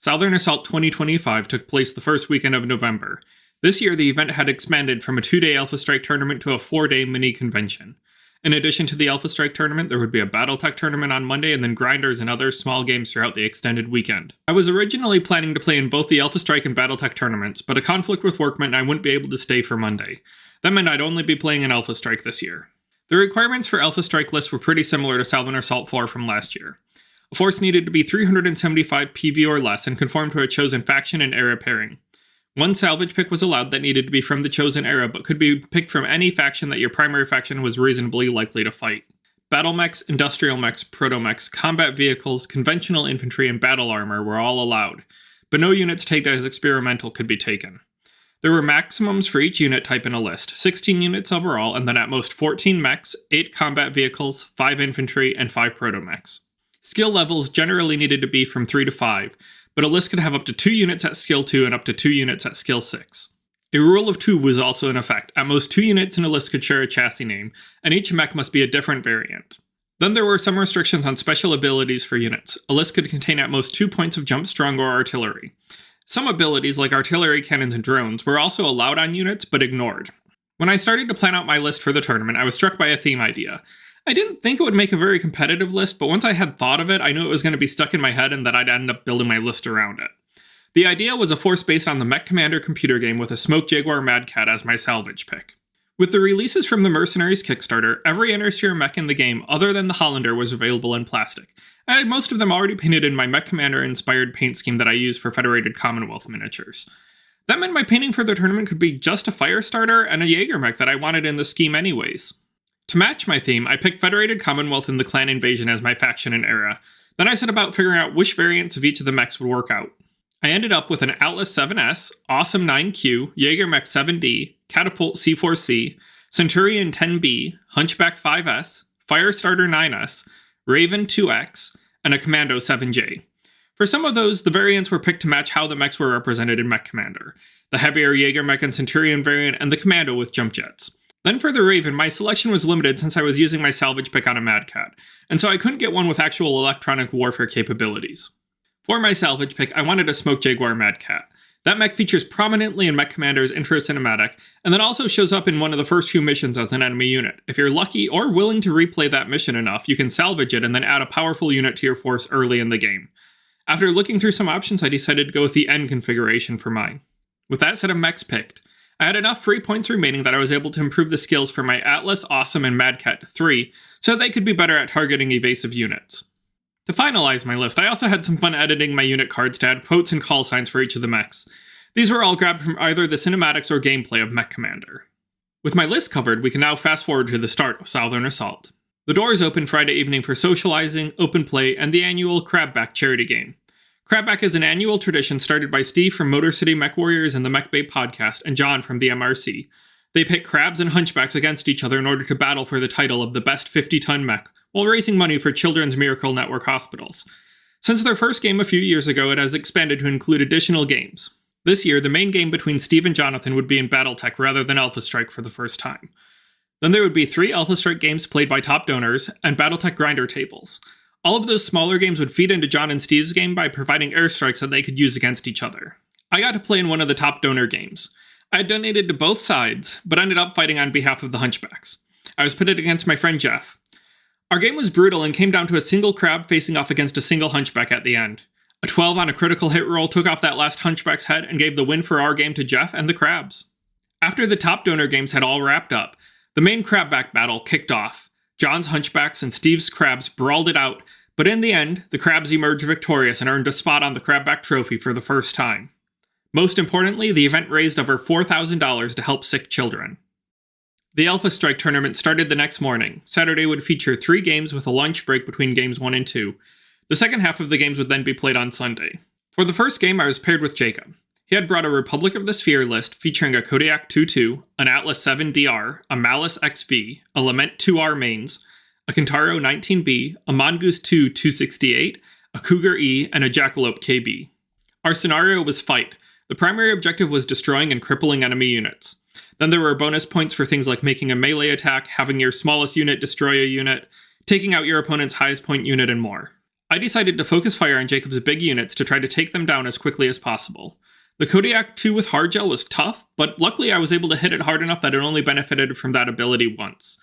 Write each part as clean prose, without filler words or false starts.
Southern Assault 2025 took place the first weekend of November. This year, the event had expanded from a 2-day Alpha Strike tournament to a 4-day mini-convention. In addition to the Alpha Strike tournament, there would be a Battletech tournament on Monday and then grinders and other small games throughout the extended weekend. I was originally planning to play in both the Alpha Strike and Battletech tournaments, but a conflict with work meant I wouldn't be able to stay for Monday. That meant I'd only be playing in Alpha Strike this year. The requirements for Alpha Strike lists were pretty similar to Southern Assault 4 from last year. A force needed to be 375 PV or less and conform to a chosen faction and era pairing. One salvage pick was allowed that needed to be from the chosen era, but could be picked from any faction that your primary faction was reasonably likely to fight. Battle mechs, industrial mechs, proto-mechs, combat vehicles, conventional infantry, and battle armor were all allowed, but no units tagged as experimental could be taken. There were maximums for each unit type in a list, 16 units overall, and then at most 14 mechs, 8 combat vehicles, 5 infantry, and 5 proto-mechs. Skill levels generally needed to be from 3 to 5, but a list could have up to 2 units at skill 2 and up to 2 units at skill 6. A rule of 2 was also in effect. At most 2 units in a list could share a chassis name, and each mech must be a different variant. Then there were some restrictions on special abilities for units. A list could contain at most 2 points of jump, strong, or artillery. Some abilities, like artillery, cannons, and drones, were also allowed on units, but ignored. When I started to plan out my list for the tournament, I was struck by a theme idea. I didn't think it would make a very competitive list, but once I had thought of it, I knew it was going to be stuck in my head and that I'd end up building my list around it. The idea was a force based on the Mech Commander computer game with a Smoke Jaguar Mad Cat as my salvage pick. With the releases from the Mercenaries Kickstarter, every Intersphere mech in the game other than the Hollander was available in plastic. I had most of them already painted in my Mech Commander inspired paint scheme that I use for Federated Commonwealth miniatures. That meant my painting for the tournament could be just a Firestarter and a Jaeger mech that I wanted in the scheme anyways. To match my theme, I picked Federated Commonwealth and the Clan Invasion as my faction and era. Then I set about figuring out which variants of each of the mechs would work out. I ended up with an Atlas 7S, Awesome 9Q, Jaeger Mech 7D, Catapult C4C, Centurion 10B, Hunchback 5S, Firestarter 9S, Raven 2X, and a Commando 7J. For some of those, the variants were picked to match how the mechs were represented in Mech Commander. The heavier Jaeger Mech and Centurion variant, and the Commando with jump jets. Then for the Raven, my selection was limited since I was using my salvage pick on a Mad Cat, and so I couldn't get one with actual electronic warfare capabilities. For my salvage pick, I wanted a Smoke Jaguar Mad Cat. That mech features prominently in Mech Commander's intro cinematic, and then also shows up in one of the first few missions as an enemy unit. If you're lucky or willing to replay that mission enough, you can salvage it and then add a powerful unit to your force early in the game. After looking through some options, I decided to go with the N configuration for mine. With that set of mechs picked, I had enough free points remaining that I was able to improve the skills for my Atlas, Awesome, and Mad Cat to 3, so that they could be better at targeting evasive units. To finalize my list, I also had some fun editing my unit cards to add quotes and call signs for each of the mechs. These were all grabbed from either the cinematics or gameplay of Mech Commander. With my list covered, we can now fast forward to the start of Southern Assault. The doors opened Friday evening for socializing, open play, and the annual Crabback charity game. Crabback is an annual tradition started by Steve from Motor City Mech Warriors and the Mech Bay podcast, and John from the MRC. They pit crabs and hunchbacks against each other in order to battle for the title of the best 50-ton mech, while raising money for Children's Miracle Network hospitals. Since their first game a few years ago, it has expanded to include additional games. This year, the main game between Steve and Jonathan would be in Battletech rather than Alpha Strike for the first time. Then there would be 3 Alpha Strike games played by top donors, and Battletech grinder tables. All of those smaller games would feed into John and Steve's game by providing airstrikes that they could use against each other. I got to play in one of the top donor games. I had donated to both sides, but ended up fighting on behalf of the Hunchbacks. I was pitted against my friend Jeff. Our game was brutal and came down to a single crab facing off against a single Hunchback at the end. A 12 on a critical hit roll took off that last Hunchback's head and gave the win for our game to Jeff and the crabs. After the top donor games had all wrapped up, the main Crabback battle kicked off. John's Hunchbacks and Steve's crabs brawled it out, but in the end, the crabs emerged victorious and earned a spot on the Crabback trophy for the first time. Most importantly, the event raised over $4,000 to help sick children. The Alpha Strike tournament started the next morning. Saturday would feature 3 games with a lunch break between games 1 and 2. The second half of the games would then be played on Sunday. For the first game, I was paired with Jacob. He had brought a Republic of the Sphere list featuring a Kodiak 2-2, an Atlas 7DR, a Malice XV, a Lament 2R mains, a Kintaro 19B, a Mongoose 2 268, a Cougar E, and a Jackalope KB. Our scenario was fight. The primary objective was destroying and crippling enemy units. Then there were bonus points for things like making a melee attack, having your smallest unit destroy a unit, taking out your opponent's highest point unit, and more. I decided to focus fire on Jacob's big units to try to take them down as quickly as possible. The Kodiak 2 with hard gel was tough, but luckily I was able to hit it hard enough that it only benefited from that ability once.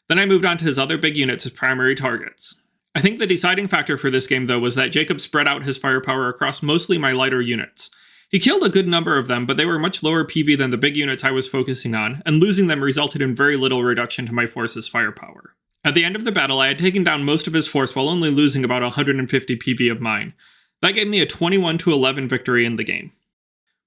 Then I moved on to his other big units as primary targets. I think the deciding factor for this game though was that Jacob spread out his firepower across mostly my lighter units. He killed a good number of them, but they were much lower PV than the big units I was focusing on, and losing them resulted in very little reduction to my force's firepower. At the end of the battle, I had taken down most of his force while only losing about 150 PV of mine. That gave me a 21-11 victory in the game.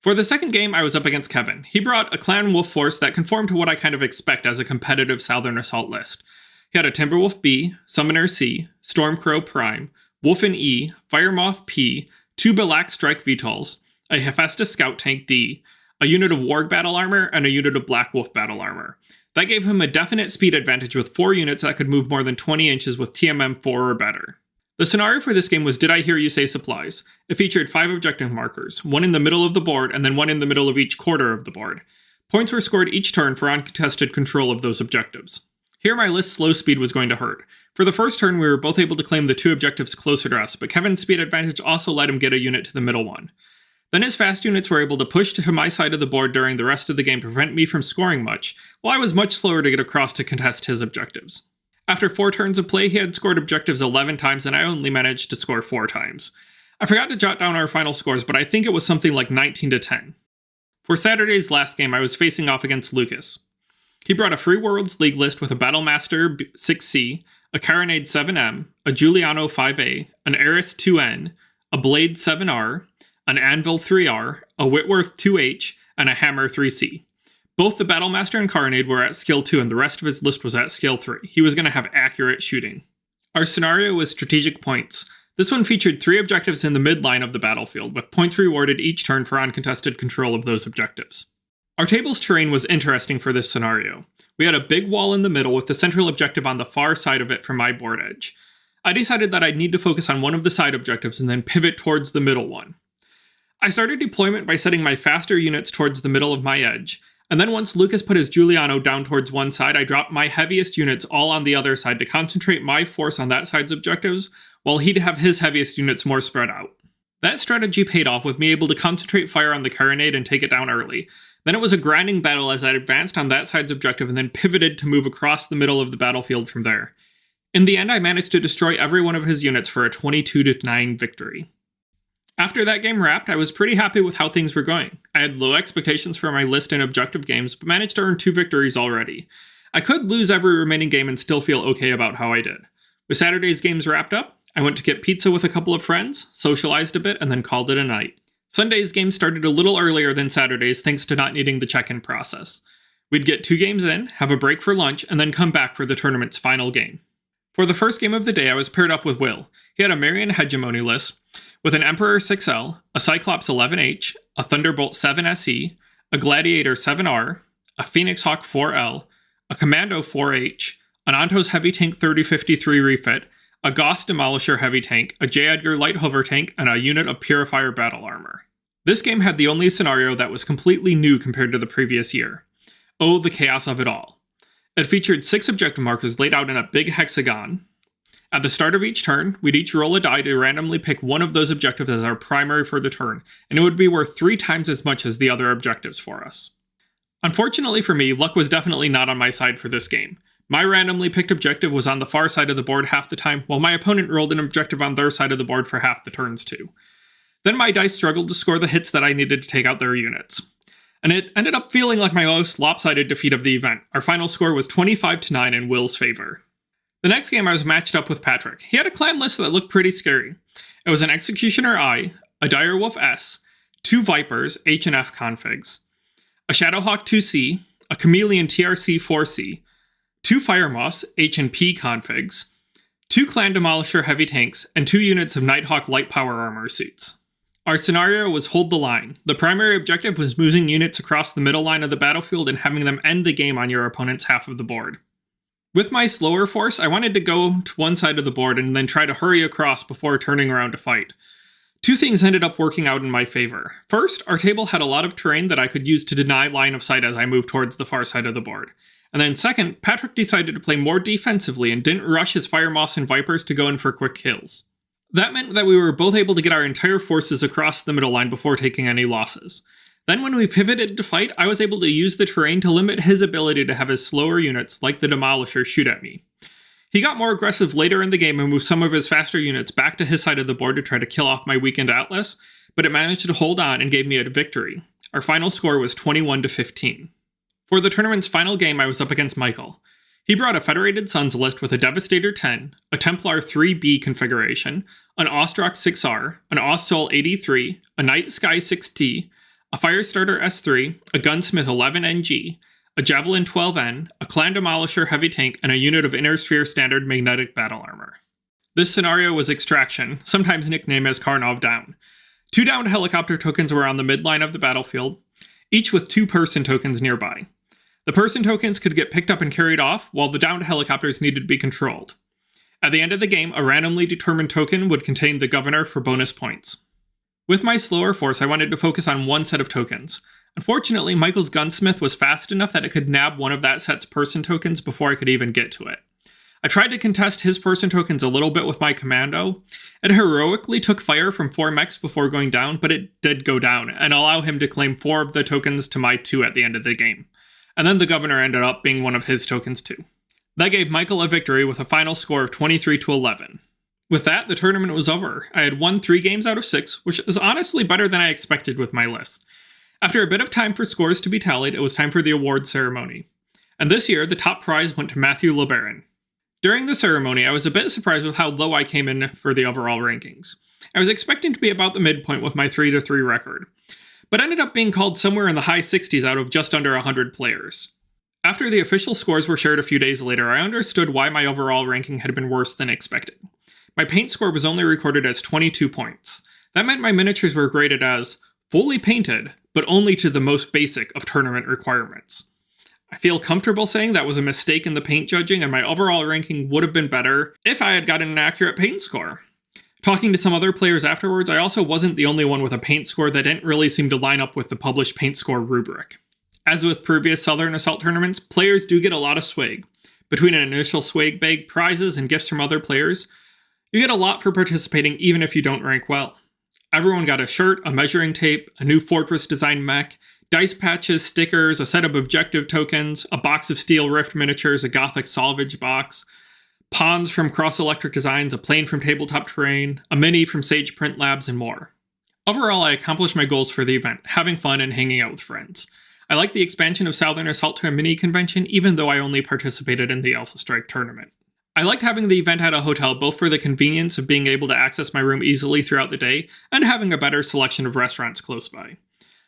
For the second game, I was up against Kevin. He brought a Clan Wolf force that conformed to what I kind of expect as a competitive Southern Assault list. He had a Timberwolf B, Summoner C, Stormcrow Prime, Wolfen E, Firemoth P, 2 Balak Strike VTOLs, a Hephaestus Scout Tank D, a unit of Warg Battle Armor, and a unit of Black Wolf Battle Armor. That gave him a definite speed advantage with 4 units that could move more than 20 inches with TMM 4 or better. The scenario for this game was Did I Hear You Say Supplies? It featured 5 objective markers, 1 in the middle of the board and then 1 in the middle of each quarter of the board. Points were scored each turn for uncontested control of those objectives. Here my list's slow speed was going to hurt. For the first turn we were both able to claim the 2 objectives closer to us, but Kevin's speed advantage also let him get a unit to the middle one. Then his fast units were able to push to my side of the board during the rest of the game to prevent me from scoring much, while I was much slower to get across to contest his objectives. After 4 turns of play, he had scored objectives 11 times and I only managed to score 4 times. I forgot to jot down our final scores, but I think it was something like 19-10. For Saturday's last game, I was facing off against Lucas. He brought a Free Worlds League list with a Battlemaster 6C, a Carronade 7M, a Giuliano 5A, an Eris 2N, a Blade 7R, an Anvil 3R, a Whitworth 2H, and a Hammer 3C. Both the Battlemaster and Carronade were at skill 2 and the rest of his list was at skill 3. He was going to have accurate shooting. Our scenario was strategic points. This one featured 3 objectives in the midline of the battlefield, with points rewarded each turn for uncontested control of those objectives. Our table's terrain was interesting for this scenario. We had a big wall in the middle with the central objective on the far side of it from my board edge. I decided that I'd need to focus on one of the side objectives and then pivot towards the middle one. I started deployment by setting my faster units towards the middle of my edge, and then once Lucas put his Giuliano down towards one side, I dropped my heaviest units all on the other side to concentrate my force on that side's objectives, while he'd have his heaviest units more spread out. That strategy paid off with me able to concentrate fire on the Carronade and take it down early. Then it was a grinding battle as I advanced on that side's objective and then pivoted to move across the middle of the battlefield from there. In the end, I managed to destroy every one of his units for a 22-9 victory. After that game wrapped, I was pretty happy with how things were going. I had low expectations for my list in objective games, but managed to earn 2 victories already. I could lose every remaining game and still feel okay about how I did. With Saturday's games wrapped up, I went to get pizza with a couple of friends, socialized a bit, and then called it a night. Sunday's game started a little earlier than Saturday's thanks to not needing the check-in process. We'd get 2 games in, have a break for lunch, and then come back for the tournament's final game. For the first game of the day, I was paired up with Will. He had a Marian Hegemony list, with an Emperor 6L, a Cyclops 11H, a Thunderbolt 7SE, a Gladiator 7R, a Phoenix Hawk 4L, a Commando 4H, an Ontos Heavy Tank 3053 refit, a Gauss Demolisher Heavy Tank, a J. Edgar Light Hover Tank, and a unit of Purifier Battle Armor. This game had the only scenario that was completely new compared to the previous year. Oh, the chaos of it all. It featured 6 objective markers laid out in a big hexagon. At the start of each turn, we'd each roll a die to randomly pick one of those objectives as our primary for the turn, and it would be worth 3 times as much as the other objectives for us. Unfortunately for me, luck was definitely not on my side for this game. My randomly picked objective was on the far side of the board half the time, while my opponent rolled an objective on their side of the board for half the turns too. Then my dice struggled to score the hits that I needed to take out their units. And it ended up feeling like my most lopsided defeat of the event. Our final score was 25-9 in Will's favor. The next game I was matched up with Patrick. He had a clan list that looked pretty scary. It was an Executioner I, a Direwolf S, 2 Vipers H and F configs, a Shadowhawk 2C, a Chameleon TRC 4C, 2 Firemoths H and P configs, 2 Clan Demolisher heavy tanks, and 2 units of Nighthawk light power armor suits. Our scenario was hold the line. The primary objective was moving units across the middle line of the battlefield and having them end the game on your opponent's half of the board. With my slower force, I wanted to go to one side of the board and then try to hurry across before turning around to fight. 2 things ended up working out in my favor. First, our table had a lot of terrain that I could use to deny line of sight as I moved towards the far side of the board. And then second, Patrick decided to play more defensively and didn't rush his Fire Moss and Vipers to go in for quick kills. That meant that we were both able to get our entire forces across the middle line before taking any losses. Then when we pivoted to fight, I was able to use the terrain to limit his ability to have his slower units, like the Demolisher, shoot at me. He got more aggressive later in the game and moved some of his faster units back to his side of the board to try to kill off my weakened Atlas, but it managed to hold on and gave me a victory. Our final score was 21-15. For the tournament's final game, I was up against Michael. He brought a Federated Suns list with a Devastator 10, a Templar 3B configuration, an Ostrock 6R, an Ossol 83, a Night Sky 6T, a Firestarter S3, a Gunsmith 11NG, a Javelin 12N, a Clan Demolisher heavy tank, and a unit of Inner Sphere standard magnetic battle armor. This scenario was Extraction, sometimes nicknamed as Karnov Down. 2 downed helicopter tokens were on the midline of the battlefield, each with 2 person tokens nearby. The person tokens could get picked up and carried off, while the downed helicopters needed to be controlled. At the end of the game, a randomly determined token would contain the Governor for bonus points. With my slower force, I wanted to focus on one set of tokens. Unfortunately, Michael's Gunsmith was fast enough that it could nab one of that set's person tokens before I could even get to it. I tried to contest his person tokens a little bit with my Commando. It heroically took fire from 4 mechs before going down, but it did go down, and allow him to claim 4 of the tokens to my 2 at the end of the game. And then the Governor ended up being one of his tokens too. That gave Michael a victory with a final score of 23-11. With that, the tournament was over. I had won 3 games out of 6, which is honestly better than I expected with my list. After a bit of time for scores to be tallied, it was time for the award ceremony. And this year, the top prize went to Matthew LeBaron. During the ceremony, I was a bit surprised with how low I came in for the overall rankings. I was expecting to be about the midpoint with my 3-3 record, but ended up being called somewhere in the high 60s out of just under 100 players. After the official scores were shared a few days later, I understood why my overall ranking had been worse than expected. My paint score was only recorded as 22 points. That meant my miniatures were graded as fully painted, but only to the most basic of tournament requirements. I feel comfortable saying that was a mistake in the paint judging, and my overall ranking would have been better if I had gotten an accurate paint score. Talking to some other players afterwards, I also wasn't the only one with a paint score that didn't really seem to line up with the published paint score rubric. As with previous Southern Assault tournaments, players do get a lot of swag. Between an initial swag bag, prizes, and gifts from other players, you get a lot for participating even if you don't rank well. Everyone got a shirt, a measuring tape, a new Fortress design mech, dice patches, stickers, a set of objective tokens, a box of Steel Rift miniatures, a Gothic salvage box, pawns from Cross Electric Designs, a plane from Tabletop Terrain, a mini from Sage Print Labs, and more. Overall, I accomplished my goals for the event, having fun and hanging out with friends. I liked the expansion of Southern Assault to a mini convention, even though I only participated in the Alpha Strike tournament. I liked having the event at a hotel both for the convenience of being able to access my room easily throughout the day, and having a better selection of restaurants close by.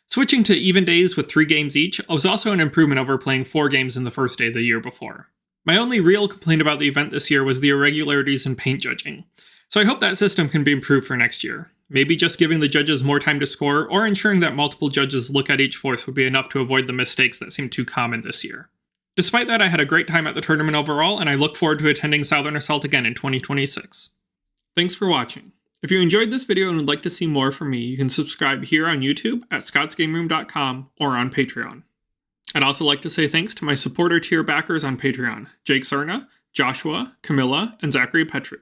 Switching to even days with 3 games each was also an improvement over playing 4 games in the first day the year before. My only real complaint about the event this year was the irregularities in paint judging, so I hope that system can be improved for next year. Maybe just giving the judges more time to score, or ensuring that multiple judges look at each force would be enough to avoid the mistakes that seem too common this year. Despite that, I had a great time at the tournament overall, and I look forward to attending Southern Assault again in 2026. Thanks for watching. If you enjoyed this video and would like to see more from me, you can subscribe here on YouTube at scottsgameroom.com or on Patreon. I'd also like to say thanks to my supporter tier backers on Patreon, Jake Sarna, Joshua, Camilla, and Zachary Petru.